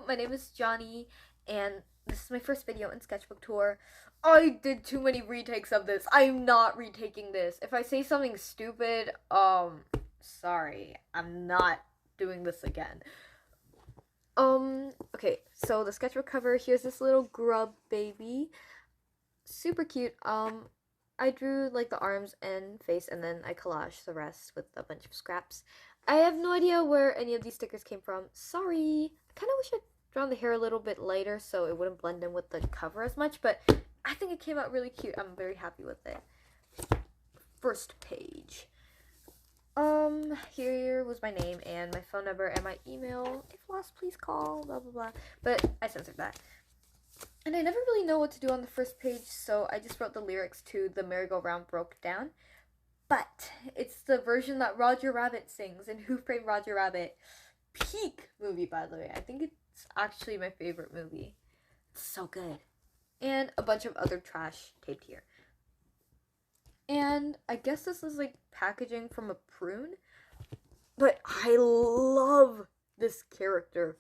my name is Johnny, and this is my first video in Sketchbook Tour. I did too many retakes of this. I'm not retaking this. If I say something stupid, sorry. I'm not doing this again. Okay, so the sketchbook cover, here's this little grub baby. Super cute. I drew like the arms and face, and then I collaged the rest with a bunch of scraps. I have no idea where any of these stickers came from. Sorry. I kind of wish I'd drawn the hair a little bit lighter so it wouldn't blend in with the cover as much, but I think it came out really cute. I'm very happy with it. First page. Here was my name and my phone number and my email. If lost, please call, blah, blah, blah. But I censored that. And I never really know what to do on the first page, so I just wrote the lyrics to The Merry-Go-Round Broke Down. But it's the version that Roger Rabbit sings in Who Framed Roger Rabbit. Peak movie, by the way. I think it's actually my favorite movie. It's so good. And a bunch of other trash taped here. And I guess this is like packaging from a prune. But I love this character.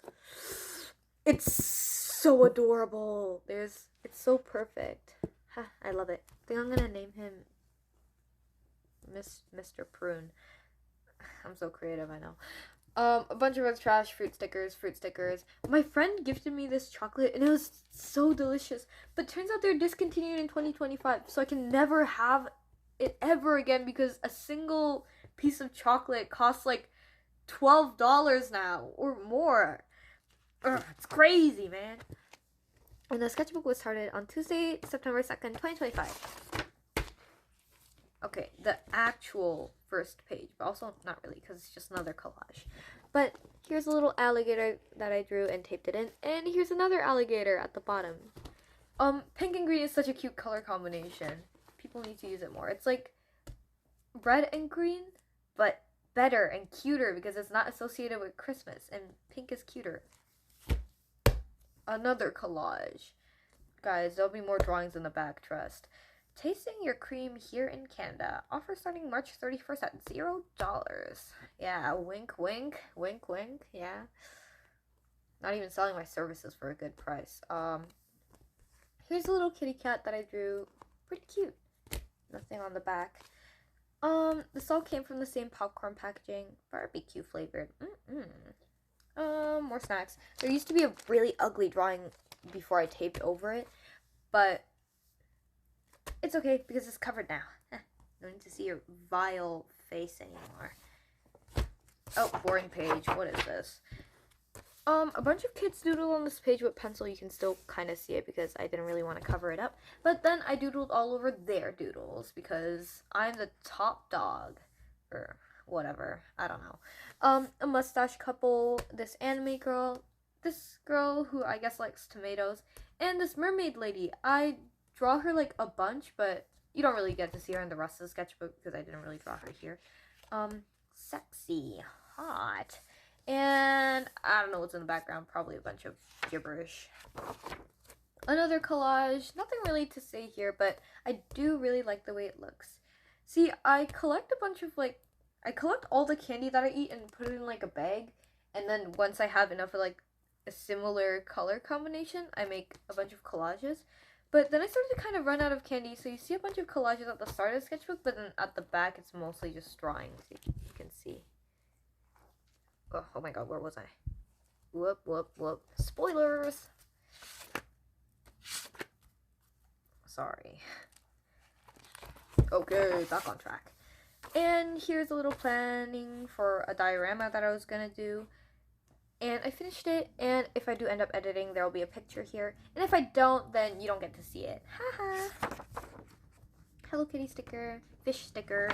It's so adorable. It's so perfect. I love it. I think I'm gonna name him Mr. Prune. I'm so creative, I know. A bunch of other trash, fruit stickers. My friend gifted me this chocolate and it was so delicious. But turns out they're discontinued in 2025, so I can never have it ever again because a single piece of chocolate costs like $12 now or more. Ugh, it's crazy, man. And the sketchbook was started on Tuesday, September 2nd, 2025. Okay, the actual first page, but also not really because it's just another collage. But here's a little alligator that I drew and taped it in, and here's another alligator at the bottom. Pink and green is such a cute color combination. People need to use it more. It's like red and green, but better and cuter because it's not associated with Christmas, and pink is cuter. Another collage. Guys, there'll be more drawings in the back, trust. Tasting your cream here in Canada. Offer starting March 31st at $0. Yeah, wink, wink. Wink, wink. Yeah. Not even selling my services for a good price. Here's a little kitty cat that I drew. Pretty cute. Nothing on the back. This all came from the same popcorn packaging. Barbecue flavored. More snacks. There used to be a really ugly drawing before I taped over it, but it's okay because it's covered now. No need to see your vile face anymore. Oh, boring page. What is this? A bunch of kids doodled on this page with pencil. You can still kind of see it because I didn't really want to cover it up. But then I doodled all over their doodles because I'm the top dog. Or whatever. I don't know. A mustache couple, this anime girl, this girl who I guess likes tomatoes, and this mermaid lady. I draw her like a bunch, but you don't really get to see her in the rest of the sketchbook because I didn't really draw her here. Sexy, hot, and I don't know what's in the background, probably a bunch of gibberish. Another collage, nothing really to say here, but I do really like the way it looks. See, I collect a bunch of I collect all the candy that I eat and put it in like a bag, and then once I have enough of like a similar color combination, I make a bunch of collages. But then I started to kind of run out of candy, so you see a bunch of collages at the start of the sketchbook, but then at the back it's mostly just drawings. You can see. Oh my god, where was I? Whoop, whoop, whoop. Spoilers! Sorry. Okay, back on track. And here's a little planning for a diorama that I was gonna do. And I finished it, and if I do end up editing, there will be a picture here. And if I don't, then you don't get to see it. Haha. Hello Kitty sticker, fish sticker.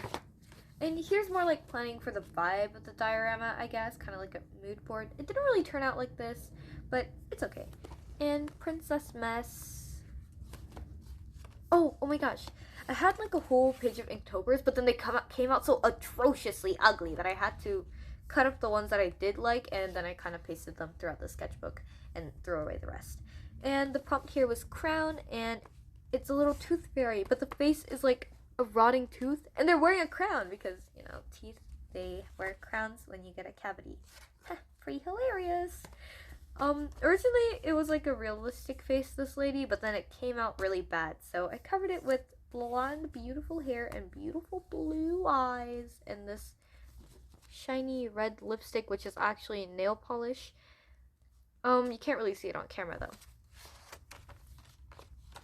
And here's more like planning for the vibe of the diorama, I guess. Kind of like a mood board. It didn't really turn out like this, but it's okay. And Princess Mess. Oh my gosh. I had like a whole page of Inktober's, but then they came out so atrociously ugly that I had to cut up the ones that I did like, and then I kind of pasted them throughout the sketchbook and threw away the rest. And the prompt here was crown, and it's a little tooth fairy, but the face is like a rotting tooth, and they're wearing a crown because, you know, teeth, they wear crowns when you get a cavity. Pretty hilarious. Originally it was like a realistic face, this lady, but then it came out really bad. So I covered it with blonde, beautiful hair and beautiful blue eyes and this shiny red lipstick, which is actually nail polish. You can't really see it on camera though.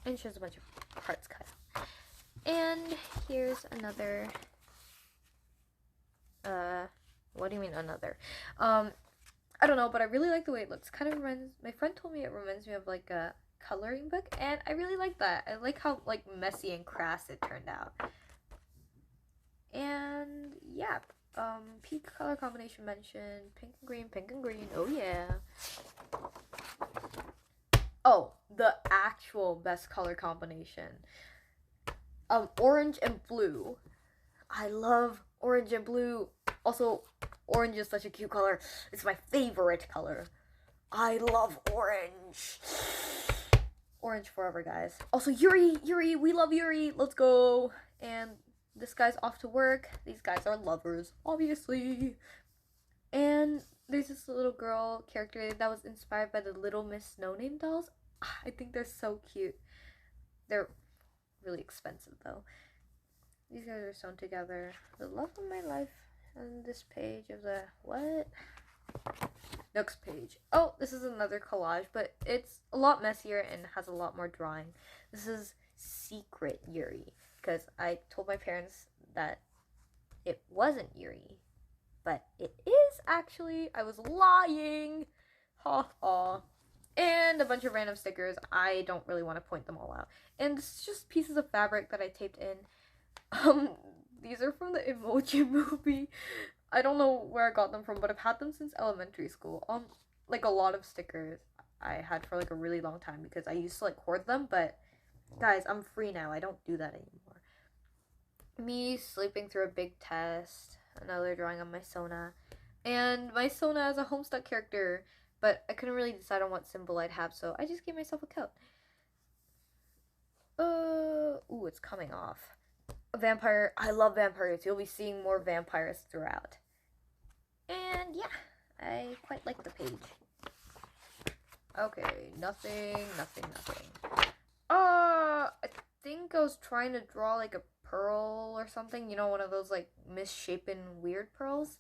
And she has a bunch of parts cut out. And here's another, what do you mean another? I don't know, but I really like the way it looks. Kind of reminds, my friend told me it reminds me of like a coloring book, and I really like that. I like how like messy and crass it turned out. And yeah, peak color combination mentioned, pink and green, oh yeah. Oh, the actual best color combination. Orange and blue. I love orange and blue. Also, orange is such a cute color. It's my favorite color. I love orange. Orange forever, guys. Also, Yuri, we love Yuri. Let's go. And this guy's off to work. These guys are lovers, obviously. And there's this little girl character that was inspired by the Little Miss No Name dolls. I think they're so cute. They're really expensive though. These guys are sewn together. The love of my life. And this page of the what? Next page. Oh, this is another collage, but it's a lot messier and has a lot more drawing. This is Secret Yuri, because I told my parents that it wasn't Yuri, but it is actually. I was lying. Ha ha. And a bunch of random stickers. I don't really want to point them all out. And this is just pieces of fabric that I taped in. These are from the Emoji Movie. I don't know where I got them from, but I've had them since elementary school. Like a lot of stickers I had for like a really long time because I used to like hoard them, but guys, I'm free now. I don't do that anymore. Me sleeping through a big test. Another drawing on my Sona. And my Sona as a Homestuck character, but I couldn't really decide on what symbol I'd have, so I just gave myself a coat. Ooh, it's coming off. A vampire. I love vampires. You'll be seeing more vampires throughout. And yeah, I quite like the page. Okay, nothing. I think I was trying to draw like a pearl or something. You know, one of those like misshapen weird pearls.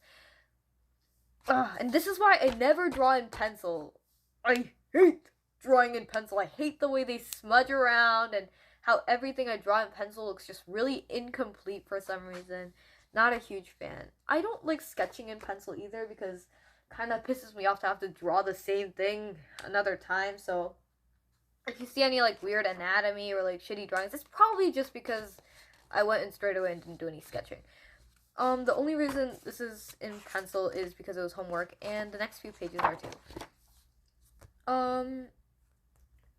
And this is why I never draw in pencil. I hate drawing in pencil. I hate the way they smudge around and how everything I draw in pencil looks just really incomplete for some reason. Not a huge fan. I don't like sketching in pencil either because it kind of pisses me off to have to draw the same thing another time. So if you see any like weird anatomy or like shitty drawings, it's probably just because I went in straight away and didn't do any sketching. The only reason this is in pencil is because it was homework, and the next few pages are too.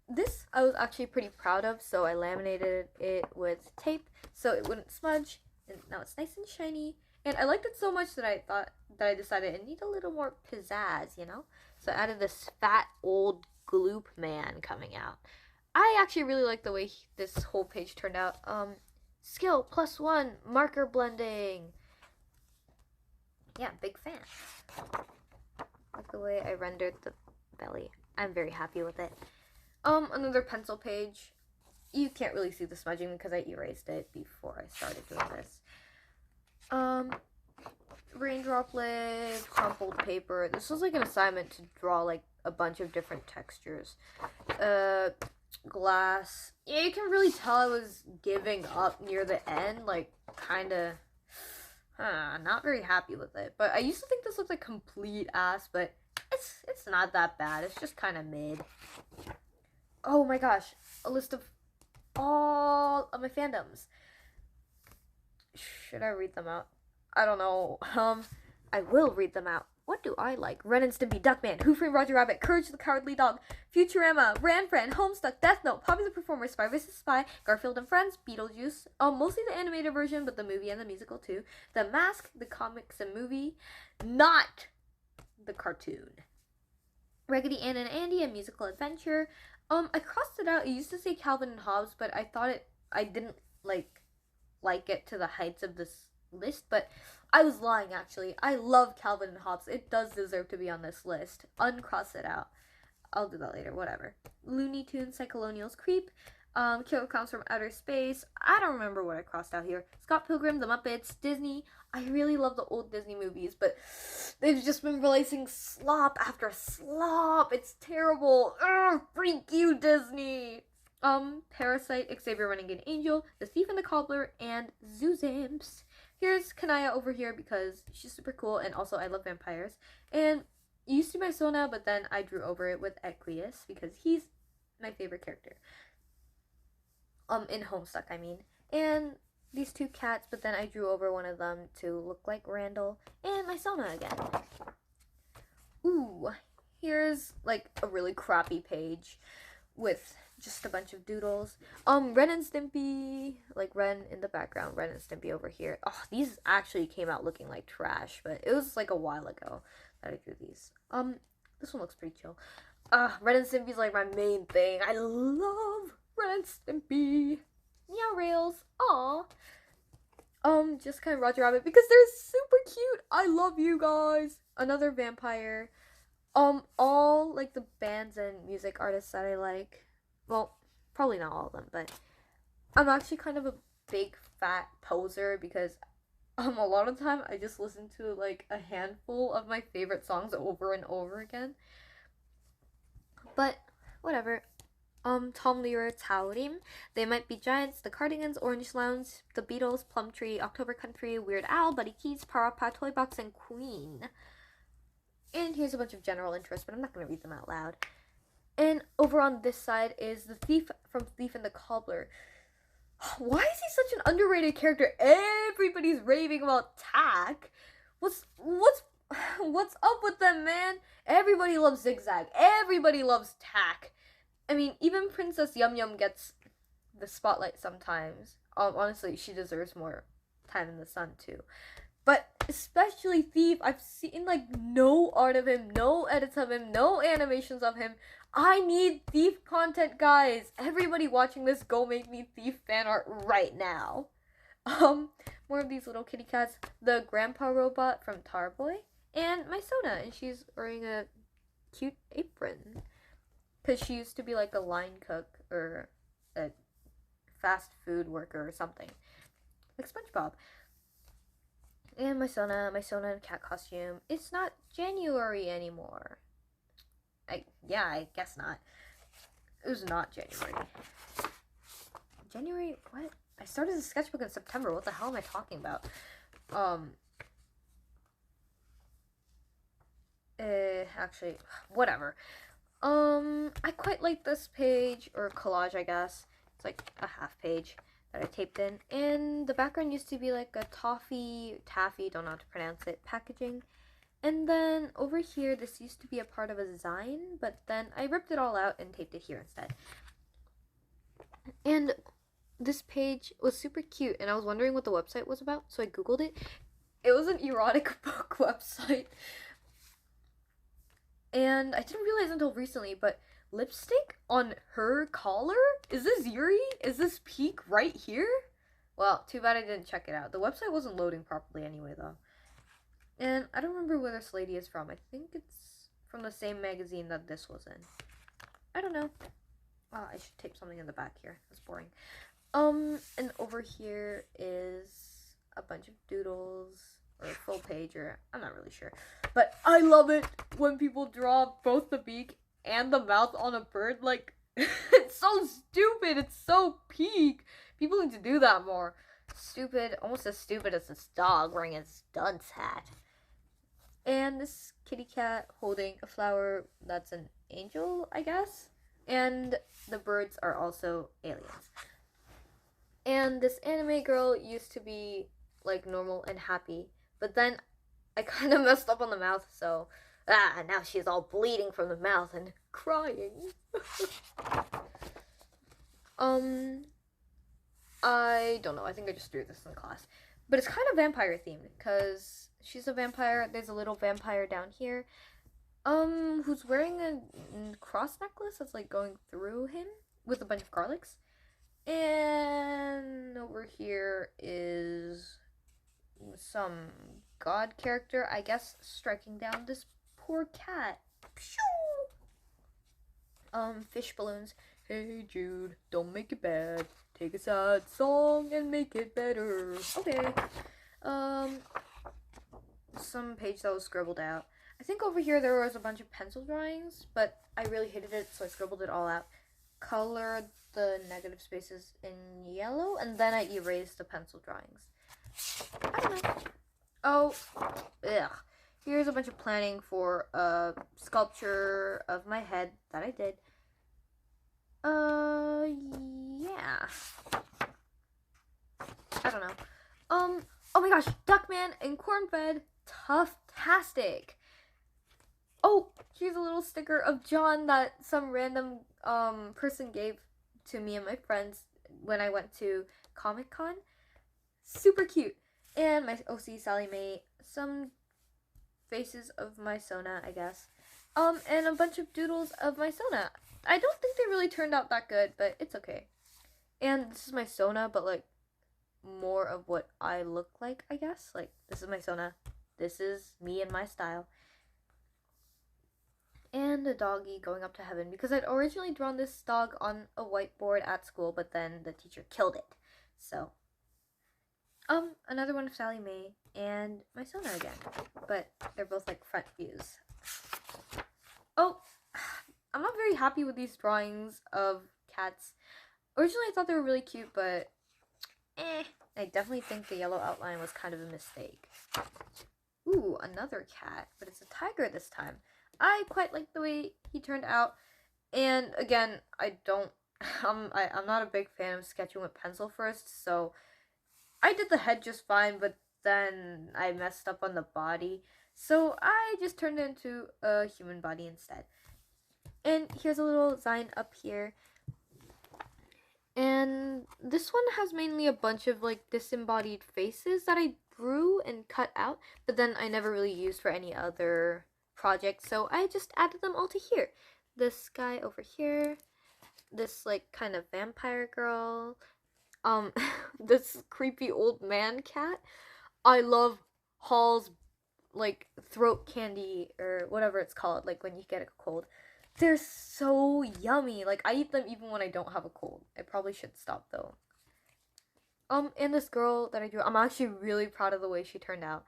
This I was actually pretty proud of, so I laminated it with tape so it wouldn't smudge, and now it's nice and shiny. And I liked it so much that I decided it needed a little more pizzazz, you know? So I added this fat old gloop man coming out. I actually really like the way this whole page turned out. Skill +1, marker blending. Yeah, big fan. Like the way I rendered the belly. I'm very happy with it. Another pencil page. You can't really see the smudging because I erased it before I started doing this. Raindrop lid, crumpled paper. This was like an assignment to draw like a bunch of different textures. Glass. Yeah, you can really tell I was giving up near the end, like kinda not very happy with it. But I used to think this looked like complete ass, but it's not that bad. It's just kind of mid. Oh my gosh, a list of all of my fandoms. Should I read them out? I don't know. I will read them out. What do I like? Ren and Stimpy, Duckman, Who Framed Roger Rabbit, Courage the Cowardly Dog, Futurama, Ranfran, Homestuck, Death Note, Poppy the Performer, Spy vs. Spy, Garfield and Friends, Beetlejuice, mostly the animated version, but the movie and the musical too, The Mask, the comics and movie, not the cartoon, Raggedy Ann and Andy, a musical adventure. I crossed it out. It used to say Calvin and Hobbes, but I didn't like it to the heights of this list, but I was lying actually. I love Calvin and Hobbes. It does deserve to be on this list. Uncross it out. I'll do that later, whatever. Looney Tunes, Psycholonials Creep, Killer Clowns from Outer Space. I don't remember what I crossed out here. Scott Pilgrim, The Muppets, Disney. I really love the old Disney movies, but they've just been releasing slop after slop. It's terrible. Ugh, freak you, Disney. Parasite, Xavier Renegade Angel, The Thief and the Cobbler, and Zoo Imps. Here's Kanaya over here because she's super cool, and also I love vampires. And it used to be my Sona, but then I drew over it with Equius because he's my favorite character. In Homestuck, I mean. And these two cats, but then I drew over one of them to look like Randall, and my Sona again. Ooh, here's like a really crappy page with just a bunch of doodles. Ren and Stimpy, like Ren in the background, Ren and Stimpy over here. Oh, these actually came out looking like trash, but it was like a while ago that I drew these. This one looks pretty chill. Ren and Stimpy's like my main thing. I love Ren and Stimpy. Meow Rails. Aw. Just kind of Roger Rabbit because they're super cute. I love you guys. Another vampire. All like the bands and music artists that I like. Well, probably not all of them, but I'm actually kind of a big fat poser because a lot of the time I just listen to like a handful of my favorite songs over and over again. But whatever. Tom Lehrer, Taurim, They Might Be Giants, The Cardigans, Orange Lounge, The Beatles, Plumtree, October Country, Weird Al, Buddy Keys, Parappa, Toy Box, and Queen. And here's a bunch of general interest, but I'm not going to read them out loud. And over on this side is the Thief from Thief and the Cobbler. Why is he such an underrated character? Everybody's raving about Tack. What's up with them, man? Everybody loves Zigzag. Everybody loves Tack. I mean, even Princess Yum Yum gets the spotlight sometimes. Honestly, she deserves more time in the sun too. But especially Thief, I've seen like no art of him, no edits of him, no animations of him. I need Thief content, guys. Everybody watching this, go make me Thief fan art right now. More of these little kitty cats. The Grandpa Robot from Tarboy, and my Sona, and she's wearing a cute apron. Because she used to be like a line cook or a fast food worker or something. Like SpongeBob. And my Sona in cat costume. It's not January anymore. I guess not. It was not January. January? What? I started the sketchbook in September. What the hell am I talking about? Actually, whatever. I quite like this page, or collage, I guess. It's like a half page that I taped in. And the background used to be like a taffy, don't know how to pronounce it, packaging. And then over here, this used to be a part of a design, but then I ripped it all out and taped it here instead. And this page was super cute, and I was wondering what the website was about, so I googled it. It was an erotic book website. And I didn't realize until recently, but lipstick on her collar? Is this Yuri? Is this peak right here? Well, too bad I didn't check it out. The website wasn't loading properly anyway, though. And I don't remember where this lady is from. I think it's from the same magazine that this was in. I don't know. Oh, I should tape something in the back here. That's boring. And over here is a bunch of doodles. Or a full page, or I'm not really sure. But I love it when people draw both the beak and the mouth on a bird. Like, it's so stupid. It's so peak. People need to do that more. Stupid, almost as stupid as this dog wearing his dunce hat. And this kitty cat holding a flower that's an angel, I guess. And the birds are also aliens. And this anime girl used to be like normal and happy. But then I kind of messed up on the mouth, so now she's all bleeding from the mouth and crying. I don't know. I think I just drew this in class. But it's kind of vampire themed because she's a vampire. There's a little vampire down here who's wearing a cross necklace that's like going through him with a bunch of garlics. And over here is some god character, I guess, striking down this poor cat. Pew! fish balloons. Hey Jude, don't make it bad. Take a sad song and make it better. Okay. Some page that was scribbled out. I think over here there was a bunch of pencil drawings, but I really hated it, so I scribbled it all out. Colored the negative spaces in yellow, and then I erased the pencil drawings. I don't know. Oh, ugh. Here's a bunch of planning for a sculpture of my head that I did. Yeah. I don't know. Oh my gosh, Duckman and Cornfed, tough-tastic. Oh, here's a little sticker of John that some random person gave to me and my friends when I went to Comic-Con. Super cute. And my OC Sally Mae, some faces of my Sona, I guess. And a bunch of doodles of my Sona. I don't think they really turned out that good, but it's okay. And this is my Sona, but like more of what I look like, I guess. Like, this is my Sona. This is me and my style. And a doggy going up to heaven, because I'd originally drawn this dog on a whiteboard at school, but then the teacher killed it. So, another one of Sally Mae and my Sona again, but they're both like front views. Oh, I'm not very happy with these drawings of cats. Originally I thought they were really cute, but I definitely think the yellow outline was kind of a mistake. Ooh, another cat, but it's a tiger this time. I quite like the way he turned out, and again, I'm not a big fan of sketching with pencil first, so I did the head just fine, but then I messed up on the body, so I just turned it into a human body instead. And here's a little design up here. And this one has mainly a bunch of like disembodied faces that I drew and cut out, but then I never really used for any other project, so I just added them all to here. This guy over here, this like kind of vampire girl, this creepy old man cat. I love Hall's like throat candy or whatever it's called, like when you get a cold. They're so yummy. Like, I eat them even when I don't have a cold. I probably should stop though. And this girl that I drew, I'm actually really proud of the way she turned out.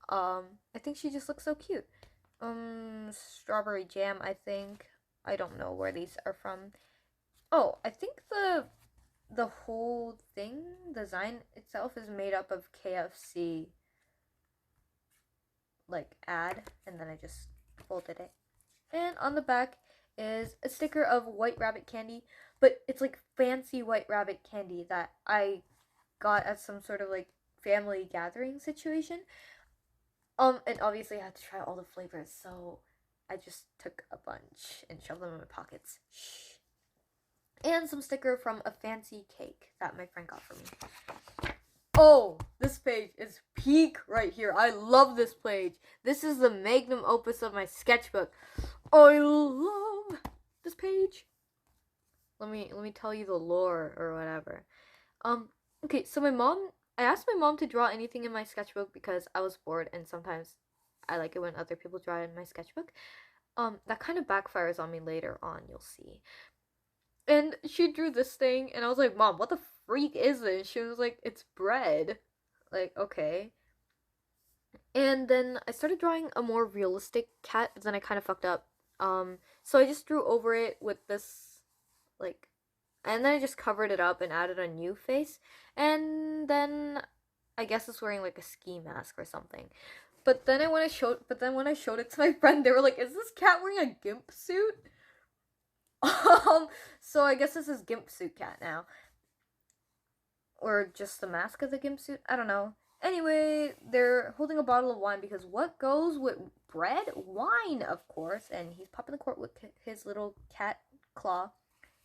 I think she just looks so cute. Strawberry jam, I think. I don't know where these are from. Oh, I think the whole thing, the design itself, is made up of KFC like ad, and then I just folded it. And on the back is a sticker of White Rabbit candy, but it's like fancy White Rabbit candy that I got at some sort of like family gathering situation. And obviously I had to try all the flavors, so I just took a bunch and shoved them in my pockets. Shh. And some sticker from a fancy cake that my friend got for me. Oh, this page is peak right here. I love this page. This is the magnum opus of my sketchbook. I love this page. Let me tell you the lore or whatever. Okay, so I asked my mom to draw anything in my sketchbook because I was bored, and sometimes I like it when other people draw in my sketchbook. That kind of backfires on me later on, you'll see. And she drew this thing, and I was like, Mom, what the freak is this? She was like, it's bread. Like, okay. And then I started drawing a more realistic cat, but then I kind of fucked up. So I just drew over it with this, like, and then I just covered it up and added a new face. And then I guess it's wearing like a ski mask or something. But then when I showed it to my friend, they were like, "Is this cat wearing a gimp suit?" So I guess this is Gimp Suit Cat now. Or just the mask of the Gimp Suit? I don't know. Anyway, they're holding a bottle of wine because what goes with bread? Wine, of course. And he's popping the cork with his little cat claw.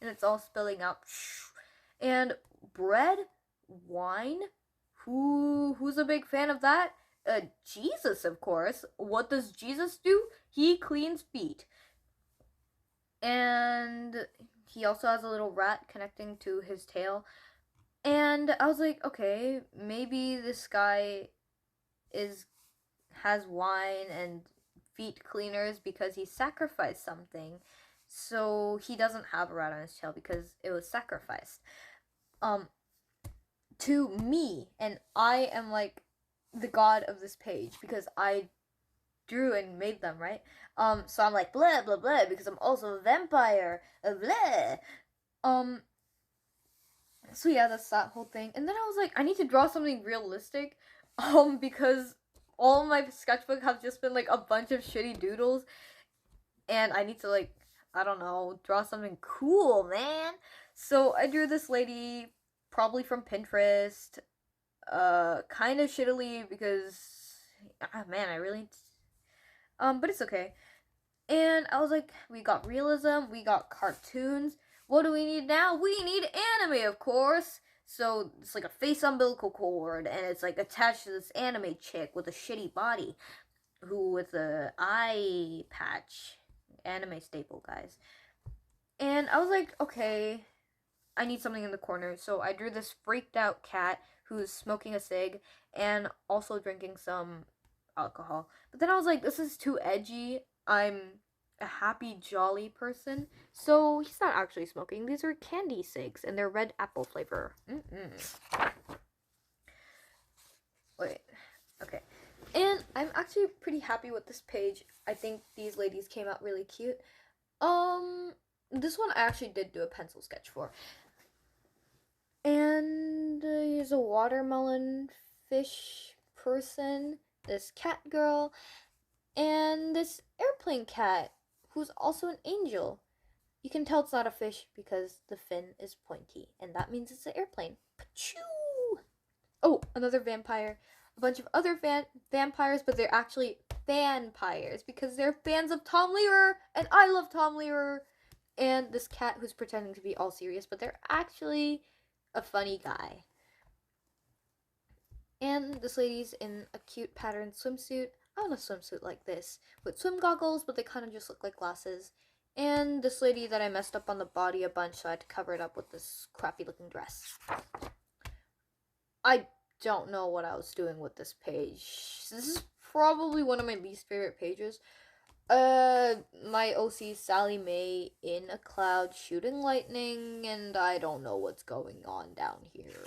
And it's all spilling out. And bread? Wine? Who's a big fan of that? Jesus, of course. What does Jesus do? He cleans feet. And he also has a little rat connecting to his tail. And I was like, okay, maybe this guy has wine and feet cleaners because he sacrificed something. So he doesn't have a rat on his tail because it was sacrificed to me, and I am like the god of this page because I drew and made them, right? So I'm like blah blah blah because I'm also a vampire. Blah. So yeah, that's that whole thing. And then I was like, I need to draw something realistic, because all my sketchbook have just been like a bunch of shitty doodles, and I need to like, I don't know, draw something cool, man. So I drew this lady, probably from Pinterest, kind of shittily because, man, I really, but it's okay. And I was like, we got realism, we got cartoons. What do we need now? We need anime, of course. So it's like a face umbilical cord, and it's like attached to this anime chick with a shitty body, who with a eye patch, anime staple, guys. And I was like, okay, I need something in the corner. So I drew this freaked out cat who's smoking a cig and also drinking some alcohol. But then I was like, this is too edgy. I'm a happy, jolly person. So he's not actually smoking. These are candy cigs, and they're red apple flavor. Wait. Okay. And I'm actually pretty happy with this page. I think these ladies came out really cute. This one I actually did do a pencil sketch for. And here's a watermelon fish person, this cat girl, and this airplane cat who's also an angel. You can tell it's not a fish because the fin is pointy, and that means it's an airplane. Pachoo! Oh, another vampire. A bunch of other vampires, but they're actually vampires because they're fans of Tom Lehrer, and I love Tom Lehrer. And this cat who's pretending to be all serious, but they're actually a funny guy. And this lady's in a cute patterned swimsuit. I want a swimsuit like this with swim goggles, but they kind of just look like glasses. And this lady that I messed up on the body a bunch, so I had to cover it up with this crappy looking dress. I don't know what I was doing with this page. This is probably one of my least favorite pages. My OC Sally Mae in a cloud shooting lightning, and I don't know what's going on down here.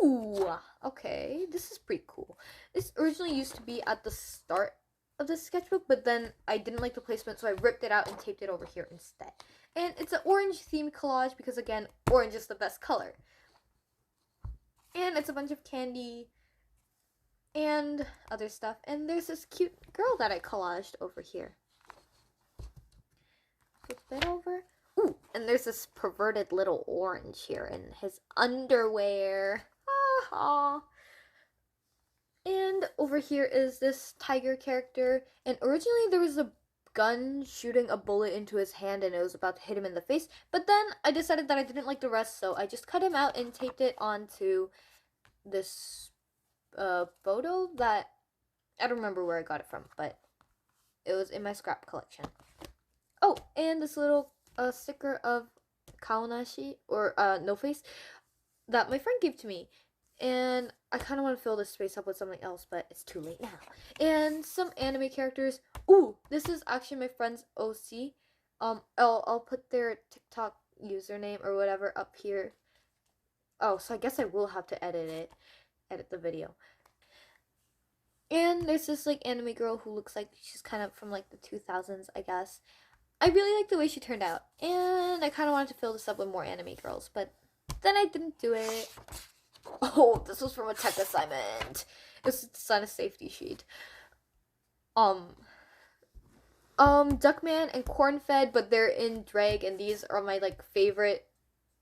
Ooh, okay, this is pretty cool. This originally used to be at the start of the sketchbook, but then I didn't like the placement, so I ripped it out and taped it over here instead. And it's an orange themed collage because, again, orange is the best color. And it's a bunch of candy and other stuff. And there's this cute girl that I collaged over here. Flip it over. Ooh, and there's this perverted little orange here in his underwear. Ah. And over here is this tiger character. And originally there was a gun shooting a bullet into his hand and it was about to hit him in the face. But then I decided that I didn't like the rest, so I just cut him out and taped it onto this photo that I don't remember where I got it from, but it was in my scrap collection. Oh, and this little sticker of Kaonashi, or No Face, that my friend gave to me. And I kind of want to fill this space up with something else, but it's too late now. And some anime characters. Ooh, this is actually my friend's OC. I'll put their TikTok username or whatever up here. Oh, so I guess I will have to edit the video. And there's this like anime girl who looks like she's kind of from like the 2000s, I guess. I really like the way she turned out, and I kind of wanted to fill this up with more anime girls, but then I didn't do it. Oh, this was from a tech assignment. It was to sign a safety sheet. Duckman and Cornfed, but they're in drag, and these are my like favorite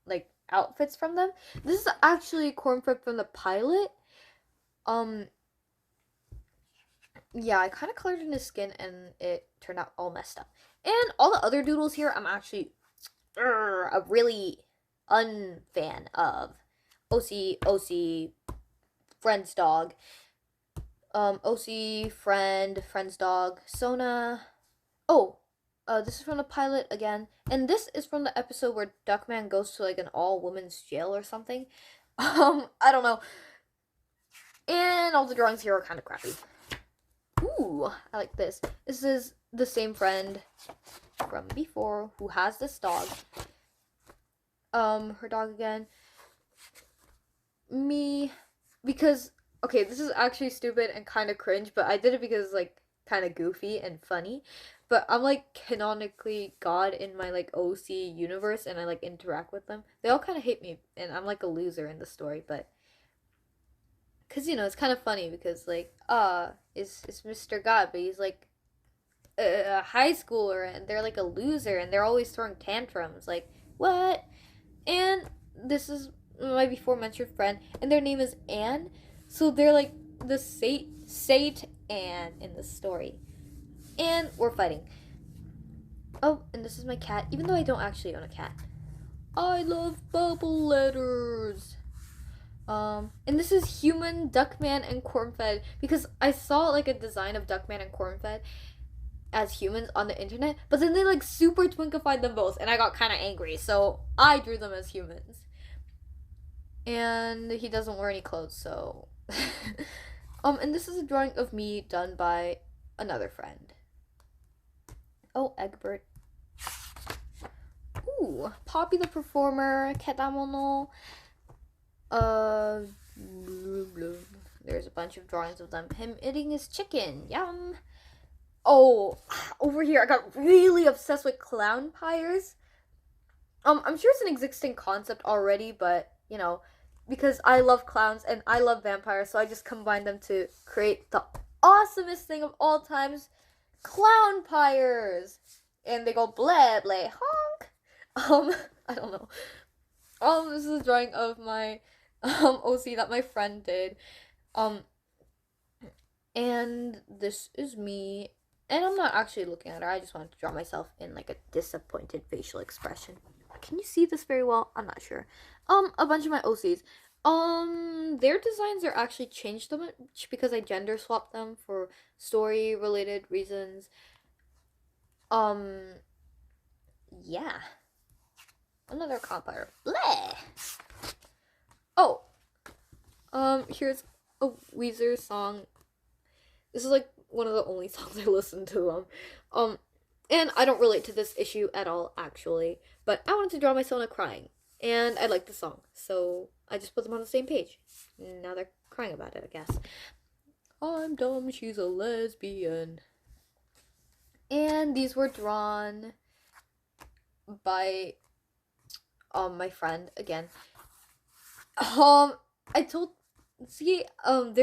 like outfits from them. This is actually Cornfed from the pilot. Yeah, I kind of colored in his skin, and it turned out all messed up. And all the other doodles here, I'm actually a really unfan of. OC, friend's dog. OC, friend's dog, Sona. Oh, this is from the pilot again. And this is from the episode where Duckman goes to like an all-women's jail or something. I don't know. And all the drawings here are kind of crappy. Ooh, I like this. This is the same friend from before who has this dog. Her dog again. Me, because, okay, this is actually stupid and kind of cringe, but I did it because it's, like, kind of goofy and funny. But I'm, like, canonically God in my, like, OC universe, and I, like, interact with them. They all kind of hate me, and I'm, like, a loser in the story, but... Because, you know, it's kind of funny because, like, it's Mr. God, but he's, like, a high schooler, and they're, like, a loser, and they're always throwing tantrums. Like, what? And this is my before mentioned friend, and their name is Anne. So they're like the Sate Anne in the story. And we're fighting. Oh, and this is my cat, even though I don't actually own a cat. I love bubble letters. And this is Human, Duckman, and Cornfed, because I saw like a design of Duckman and Cornfed as humans on the internet, but then they like super twinkified them both, and I got kind of angry, so I drew them as humans. And he doesn't wear any clothes, so and this is a drawing of me done by another friend. Oh, Egbert. Ooh, Poppy the performer, Ketamono. There's a bunch of drawings of them. Him eating his chicken. Yum. Oh, over here I got really obsessed with clown pyres. I'm sure it's an existing concept already, but you know, because I love clowns and I love vampires, so I just combined them to create the awesomest thing of all times, clown pyres. And they go blah blah honk. I don't know. This is a drawing of my OC that my friend did. And this is me. And I'm not actually looking at her. I just wanted to draw myself in like a disappointed facial expression. Can you see this very well? I'm not sure. A bunch of my OCs. Their designs are actually changed a much because I gender swapped them for story related reasons. Yeah. Another compire. Bleh. Oh. Here's a Weezer song. This is like one of the only songs I listen to. And I don't relate to this issue at all, actually. But I wanted to draw my Sona crying. And I like the song. So I just put them on the same page. Now they're crying about it, I guess. I'm dumb, she's a lesbian. And these were drawn by my friend again. They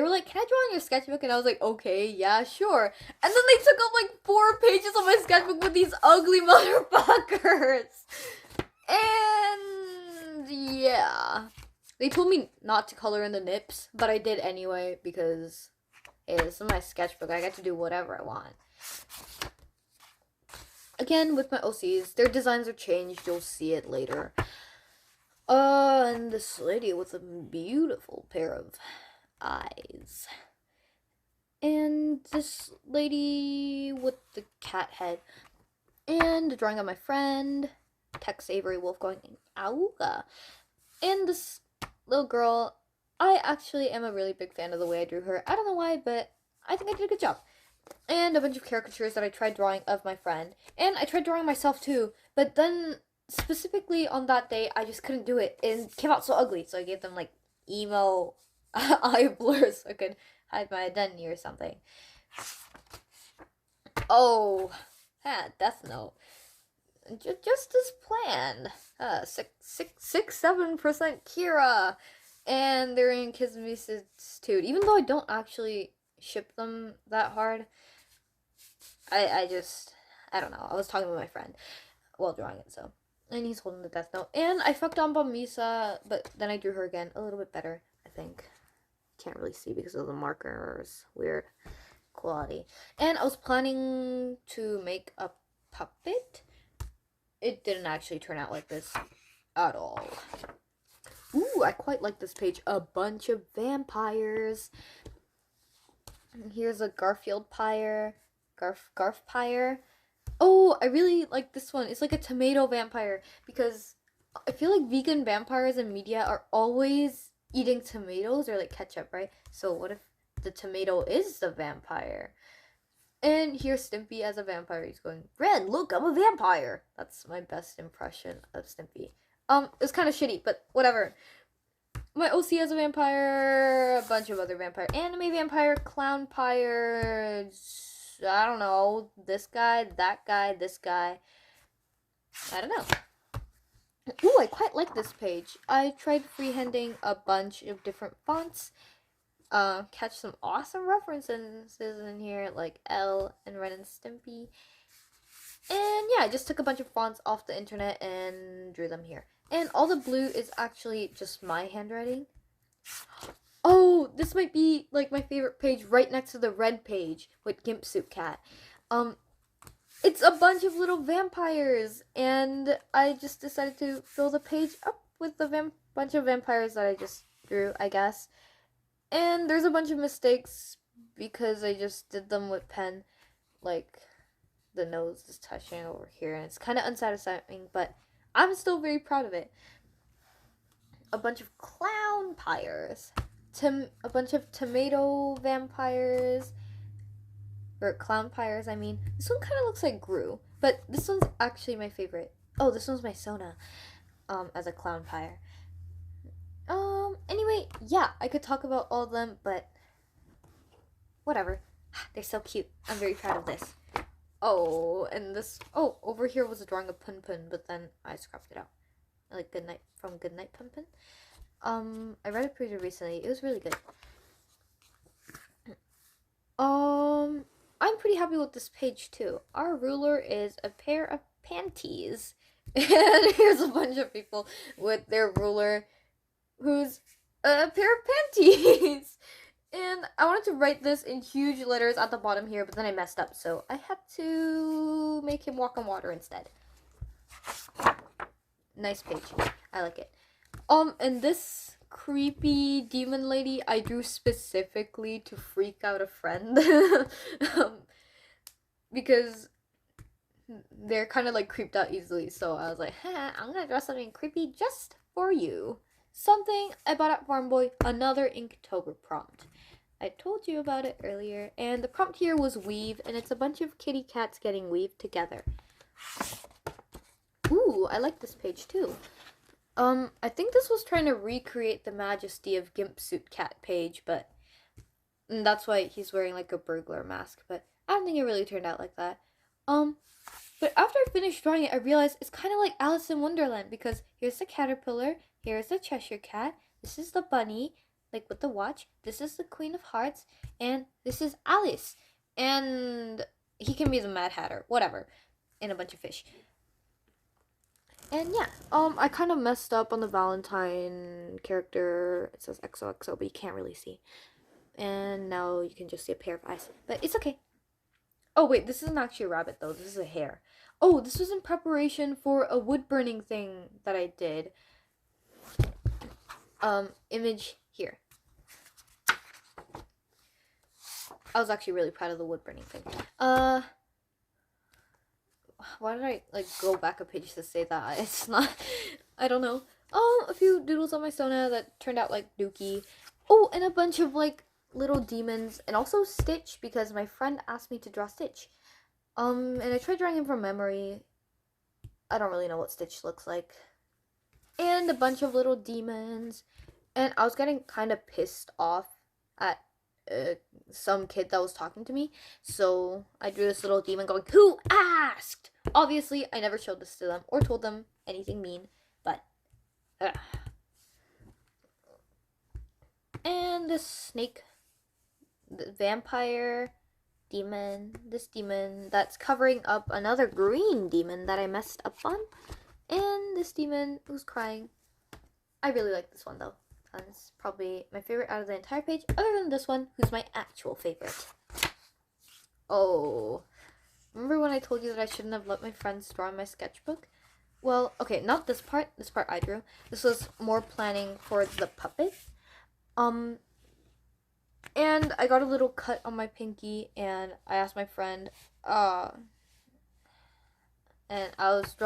were like, can I draw on your sketchbook? And I was like, okay, yeah, sure. And then they took up like 4 pages of my sketchbook with these ugly motherfuckers. And yeah, they told me not to color in the nips, but I did anyway because hey, this is my sketchbook. I get to do whatever I want. Again, with my OCs, their designs are changed. You'll see it later. And this lady with a beautiful pair of eyes. And this lady with the cat head. And a drawing of my friend, Tex Avery Wolfgang Auga. And this little girl, I actually am a really big fan of the way I drew her. I don't know why, but I think I did a good job. And a bunch of caricatures that I tried drawing of my friend. And I tried drawing myself too, but then specifically on that day, I just couldn't do it. And it came out so ugly, so I gave them like emo eye blurs so I could hide my identity or something. Oh, Death Note. Just as planned. 7% Kira. And they're in Kiss Institute. Even though I don't actually ship them that hard, I don't know. I was talking with my friend while drawing it, so. And he's holding the Death Note. And I fucked on Misa, but then I drew her again a little bit better, I think. Can't really see because of the markers. Weird quality. And I was planning to make a puppet. It didn't actually turn out like this at all. Ooh, I quite like this page. A bunch of vampires. Here's a Garfield pyre. Garf pyre. Oh, I really like this one. It's like a tomato vampire because I feel like vegan vampires in media are always eating tomatoes or like ketchup, right? So what if the tomato is the vampire? And here's Stimpy as a vampire. He's going, Red, look, I'm a vampire. That's my best impression of Stimpy. It's kind of shitty, but whatever. My OC as a vampire, a bunch of other vampire, anime vampire, clownpire, I don't know, this guy, that guy, this guy. I don't know. Ooh, I quite like this page. I tried freehanding a bunch of different fonts. Catch some awesome references in here, like L and Ren and Stimpy. And yeah, I just took a bunch of fonts off the internet and drew them here. And all the blue is actually just my handwriting. Oh, this might be like my favorite page right next to the red page with Gimp Suit Cat. It's a bunch of little vampires, and I just decided to fill the page up with the bunch of vampires that I just drew, I guess. And there's a bunch of mistakes because I just did them with pen, like the nose is touching over here, and it's kind of unsatisfying, but I'm still very proud of it. A bunch of clownpires, a bunch of tomato vampires, or clownpires, I mean. This one kind of looks like Gru, but this one's actually my favorite. Oh, this one's my Sona, as a clownpire. Anyway, yeah, I could talk about all of them, but whatever. They're so cute. I'm very proud of this. Oh, and this, over here was a drawing of Pun Pun, but then I scrapped it out. Like Goodnight, from Goodnight Pun Pun. I read it pretty recently. It was really good. I'm pretty happy with this page too. Our ruler is a pair of panties. And here's a bunch of people with their ruler who's a pair of panties. And I wanted to write this in huge letters at the bottom here, but then I messed up, so I had to make him walk on water instead. Nice page. I like it. And this creepy demon lady I drew specifically to freak out a friend. Because they're kind of like creeped out easily, so I was like, I'm gonna draw something creepy just for you. Something I bought at Farm Boy, another Inktober prompt. I told you about it earlier, and the prompt here was weave, and it's a bunch of kitty cats getting weaved together. Ooh, I like this page too. I think this was trying to recreate the majesty of Gimp Suit Cat page, but that's why he's wearing like a burglar mask, but I don't think it really turned out like that. But after I finished drawing it, I realized it's kind of like Alice in Wonderland, because here's the caterpillar, here's the Cheshire Cat, this is the bunny, like with the watch, this is the Queen of Hearts, and this is Alice. And he can be the Mad Hatter, whatever, and a bunch of fish. And yeah, I kind of messed up on the Valentine character. It says XOXO, but you can't really see. And now you can just see a pair of eyes, but it's okay. Oh wait, this isn't actually a rabbit though, this is a hare. Oh, this was in preparation for a wood burning thing that I did. Image here. I was actually really proud of the wood burning thing. Why did I like go back a page to say that? It's not, I don't know. A few doodles on my Sona that turned out like Dookie. Oh, and a bunch of like little demons, and also Stitch, because my friend asked me to draw Stitch. And I tried drawing him from memory. I don't really know what Stitch looks like. And a bunch of little demons. And I was getting kind of pissed off at some kid that was talking to me. So I drew this little demon going, "Who asked?" Obviously, I never showed this to them or told them anything mean, but... And this snake, the vampire, demon, this demon that's covering up another green demon that I messed up on. And this demon who's crying. I really like this one though. It's probably my favorite out of the entire page, other than this one, who's my actual favorite. Oh, remember when I told you that I shouldn't have let my friends draw in my sketchbook? Well, okay, not this part. This part I drew. This was more planning for the puppet. And I got a little cut on my pinky, and I asked my friend, and I was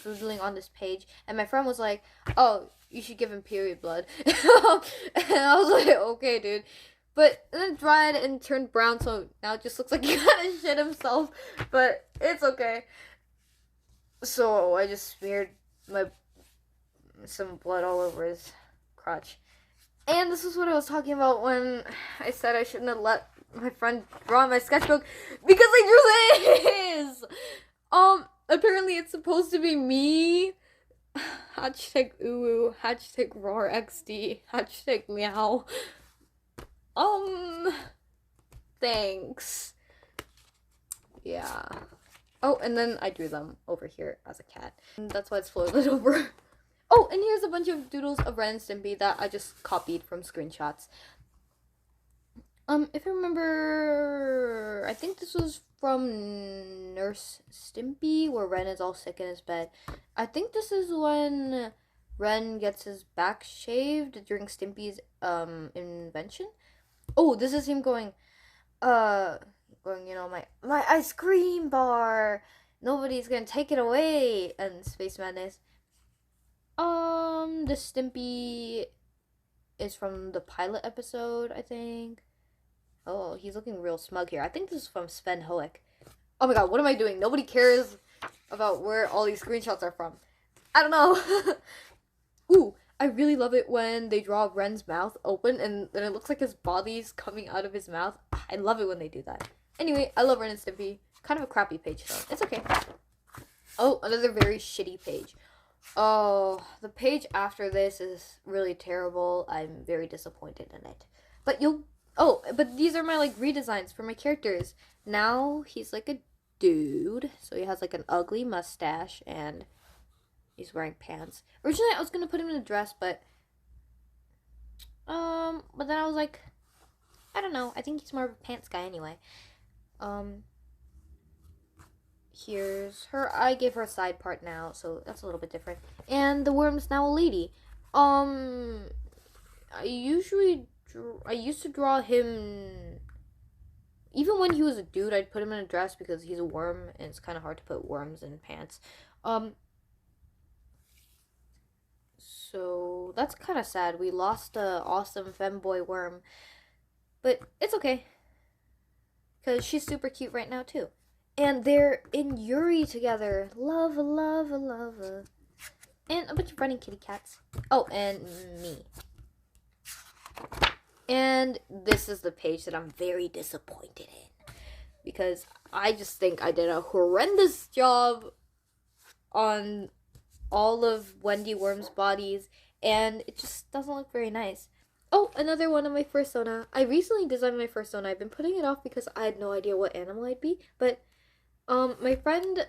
doodling on this page, and my friend was like, "Oh, you should give him period blood." And I was like, "Okay, dude." But then it dried and turned brown, so now it just looks like he kind of shit himself. But it's okay. So I just smeared some blood all over his crotch. And this is what I was talking about when I said I shouldn't have let my friend draw my sketchbook because I drew his. Apparently it's supposed to be me. Hashtag uwu. Hashtag roar XD. Hashtag meow. Thanks. Yeah. Oh, and then I drew them over here as a cat. And that's why it's floated over. Oh, and here's a bunch of doodles of Ren and Stimpy that I just copied from screenshots. If I remember, I think this was from Nurse Stimpy, where Ren is all sick in his bed. I think this is when Ren gets his back shaved during Stimpy's, invention. Oh, this is him going, you know, my ice cream bar, nobody's gonna take it away, and Space Madness. The Stimpy is from the pilot episode, I think. Oh, he's looking real smug here. I think this is from Sven Hoek. Oh my god, what am I doing? Nobody cares about where all these screenshots are from. I don't know. Ooh, I really love it when they draw Ren's mouth open and then it looks like his body's coming out of his mouth. I love it when they do that. Anyway, I love Ren and Stimpy. Kind of a crappy page though. It's okay. Oh, another very shitty page. Oh, the page after this is really terrible. I'm very disappointed in it. But but these are my like redesigns for my characters. Now he's like a dude, so he has like an ugly mustache and he's wearing pants. Originally I was gonna put him in a dress, but then I was like, I don't know, I think he's more of a pants guy anyway. Here's her. I gave her a side part now, so that's a little bit different. And the worm's now a lady. I used to draw him, even when he was a dude, I'd put him in a dress because he's a worm, and it's kind of hard to put worms in pants. So that's kind of sad. We lost a awesome femboy worm, but it's okay, because she's super cute right now, too. And they're in Yuri together. Love. And a bunch of running kitty cats. Oh, and me. And this is the page that I'm very disappointed in. Because I just think I did a horrendous job on all of Wendy Worm's bodies. And it just doesn't look very nice. Oh, another one of my fursona. I recently designed my fursona. I've been putting it off because I had no idea what animal I'd be. But my friend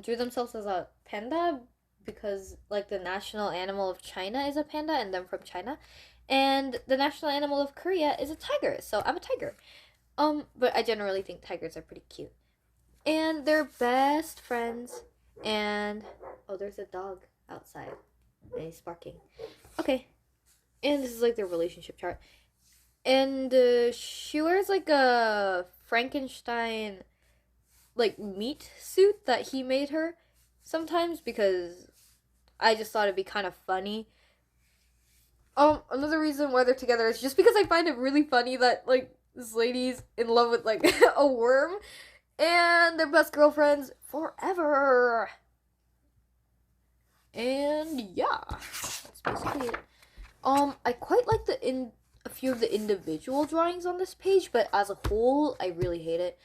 drew themselves as a panda because like the national animal of China is a panda and them from China, and the national animal of Korea is a tiger, so I'm a tiger. But I generally think tigers are pretty cute. And they're best friends, and oh, there's a dog outside and he's barking. Okay. And this is like their relationship chart. And she wears like a Frankenstein like meat suit that he made her sometimes because I just thought it'd be kind of funny. Another reason why they're together is just because I find it really funny that like this lady's in love with like a worm and they're best girlfriends forever. And yeah, that's basically it. I quite like a few of the individual drawings on this page, but as a whole, I really hate it.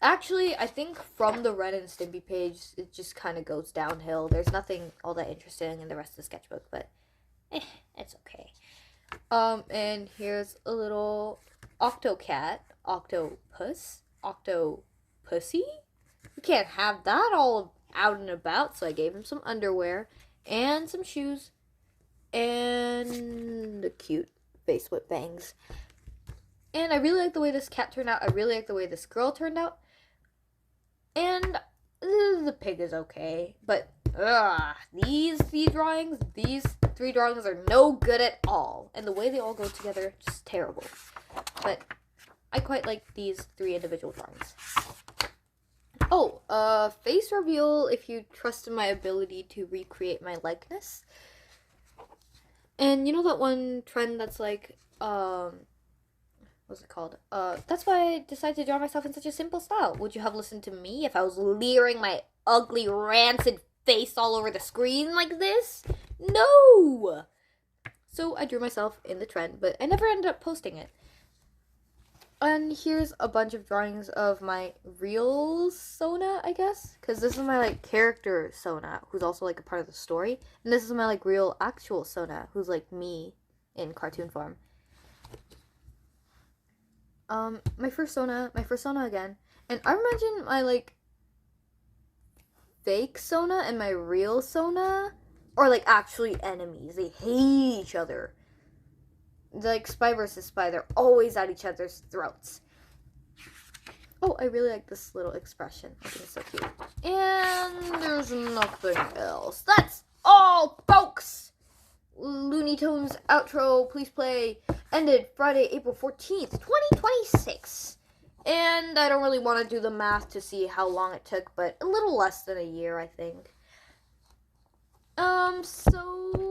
Actually, I think from the Ren and Stimpy page, it just kind of goes downhill. There's nothing all that interesting in the rest of the sketchbook, but it's okay. And here's a little octocat, octopus, octopussy. You can't have that all out and about, so I gave him some underwear and some shoes and a cute face with bangs. And I really like the way this cat turned out. I really like the way this girl turned out. And the pig is okay. But these three drawings are no good at all. And the way they all go together, just terrible. But I quite like these three individual drawings. Oh, face reveal if you trust in my ability to recreate my likeness. And you know that one trend that's like, what's it called? That's why I decided to draw myself in such a simple style. Would you have listened to me if I was leering my ugly, rancid face all over the screen like this? No! So I drew myself in the trend, but I never ended up posting it. And here's a bunch of drawings of my real Sona, I guess. Because this is my, like, character Sona, who's also, like, a part of the story. And this is my, like, real actual Sona, who's, like, me in cartoon form. My first Sona again. And I imagine my, like, fake Sona and my real Sona are, like, actually enemies. They hate each other. Like spy versus spy, they're always at each other's throats. Oh, I really like this little expression. I think it's so cute. And there's nothing else. That's all, folks! Looney Tunes outro, please play, ended Friday, April 14th, 2026. And I don't really want to do the math to see how long it took, but a little less than a year, I think. So